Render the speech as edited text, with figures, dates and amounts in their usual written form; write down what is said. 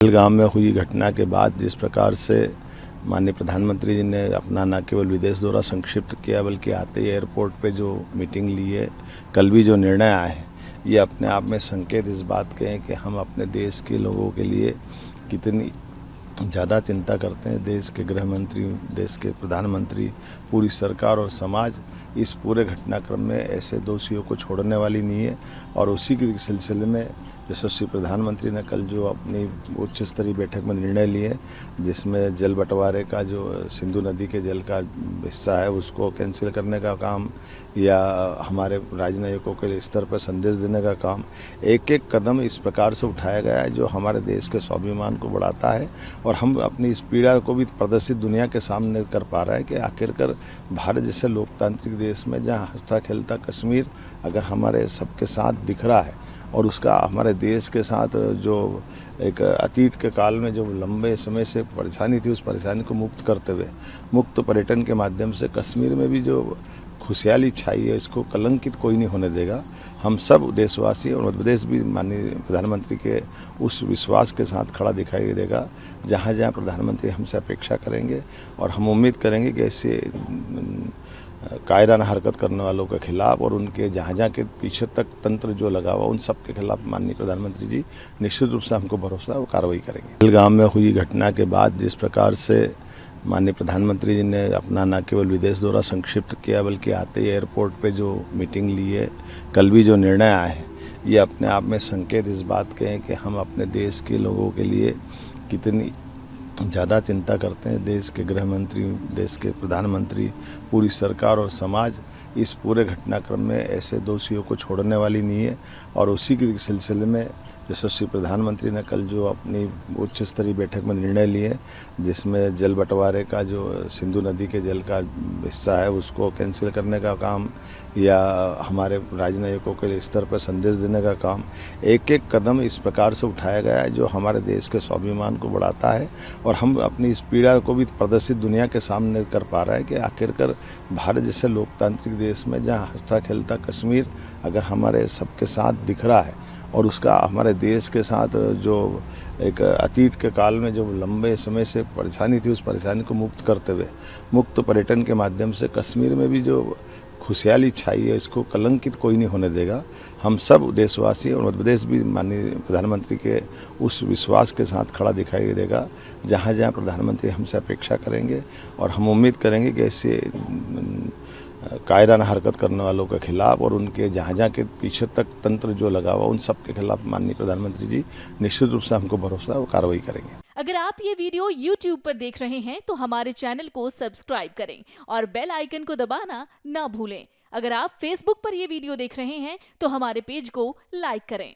पहलगाम में हुई घटना के बाद जिस प्रकार से माननीय प्रधानमंत्री जी ने अपना न केवल विदेश दौरा संक्षिप्त किया बल्कि आते ही एयरपोर्ट पे जो मीटिंग ली है, कल भी जो निर्णय आए हैं, ये अपने आप में संकेत इस बात के हैं कि हम अपने देश के लोगों के लिए कितनी ज़्यादा चिंता करते हैं। देश के गृह मंत्री, देश के प्रधानमंत्री, पूरी सरकार और समाज इस पूरे घटनाक्रम में ऐसे दोषियों को छोड़ने वाली नहीं है। और उसी के सिलसिले में यशस्वी प्रधानमंत्री ने कल जो अपनी उच्च स्तरीय बैठक में निर्णय लिए, जिसमें जल बंटवारे का जो सिंधु नदी के जल का हिस्सा है उसको कैंसिल करने का काम या हमारे राजनयिकों के स्तर पर संदेश देने का काम, एक एक कदम इस प्रकार से उठाया गया है जो हमारे देश के स्वाभिमान को बढ़ाता है। और हम अपनी इस पीड़ा को भी प्रदर्शित दुनिया के सामने कर पा रहे हैं कि आखिरकार भारत जैसे लोकतांत्रिक देश में जहाँ हंसता खेलता कश्मीर अगर हमारे सबके साथ दिख रहा है और उसका हमारे देश के साथ जो एक अतीत के काल में जो लंबे समय से परेशानी थी, उस परेशानी को मुक्त करते हुए मुक्त पर्यटन के माध्यम से कश्मीर में भी जो खुशहाली छाई है, इसको कलंकित कोई नहीं होने देगा। हम सब देशवासी और मध्य प्रदेश भी माननीय प्रधानमंत्री के उस विश्वास के साथ खड़ा दिखाई देगा जहाँ जहाँ प्रधानमंत्री हमसे अपेक्षा करेंगे। और हम उम्मीद करेंगे कि ऐसे कायराना हरकत करने वालों के खिलाफ और उनके जहाँ जहाँ के पीछे तक तंत्र जो लगा हुआ उन सब के खिलाफ माननीय प्रधानमंत्री जी निश्चित रूप से हमको भरोसा है वो कार्रवाई करेंगे। पहलगाम में हुई घटना के बाद जिस प्रकार से माननीय प्रधानमंत्री जी ने अपना न केवल विदेश दौरा संक्षिप्त किया बल्कि आते ही एयरपोर्ट पे जो मीटिंग ली है, कल भी जो निर्णय आए हैं, ये अपने आप में संकेत इस बात के हैं कि हम अपने देश के लोगों के लिए कितनी ज़्यादा चिंता करते हैं। देश के गृह मंत्री, देश के प्रधानमंत्री, पूरी सरकार और समाज इस पूरे घटनाक्रम में ऐसे दोषियों को छोड़ने वाली नहीं है। और उसी के सिलसिले में यशस्वी प्रधानमंत्री ने कल जो अपनी उच्च स्तरीय बैठक में निर्णय लिए, जिसमें जल बंटवारे का जो सिंधु नदी के जल का हिस्सा है उसको कैंसिल करने का काम या हमारे राजनयिकों के स्तर पर संदेश देने का काम, एक एक कदम इस प्रकार से उठाया गया है जो हमारे देश के स्वाभिमान को बढ़ाता है। और हम अपनी इस पीड़ा को भी प्रदर्शित दुनिया के सामने कर पा रहे हैं कि आखिरकार भारत जैसे लोकतांत्रिक देश में जहाँ हंसता खेलता कश्मीर अगर हमारे सबके साथ दिख रहा है और उसका हमारे देश के साथ जो एक अतीत के काल में जो लंबे समय से परेशानी थी, उस परेशानी को मुक्त करते हुए मुक्त पर्यटन के माध्यम से कश्मीर में भी जो खुशहाली छाई है, इसको कलंकित कोई नहीं होने देगा। हम सब देशवासी और मध्य प्रदेश भी माननीय प्रधानमंत्री के उस विश्वास के साथ खड़ा दिखाई देगा जहाँ जहाँ प्रधानमंत्री हमसे अपेक्षा करेंगे। और हम उम्मीद करेंगे कि ऐसे कायराना हरकत करने वालों के खिलाफ और उनके जहाँ जहाँ के पीछे तक तंत्र जो लगा हुआ उन सब के खिलाफ माननीय प्रधानमंत्री जी निश्चित रूप से हमको भरोसा है वो कार्रवाई करेंगे। अगर आप ये वीडियो YouTube पर देख रहे हैं तो हमारे चैनल को सब्सक्राइब करें और बेल आइकन को दबाना ना भूलें। अगर आप Facebook पर ये वीडियो देख रहे हैं तो हमारे पेज को लाइक करें।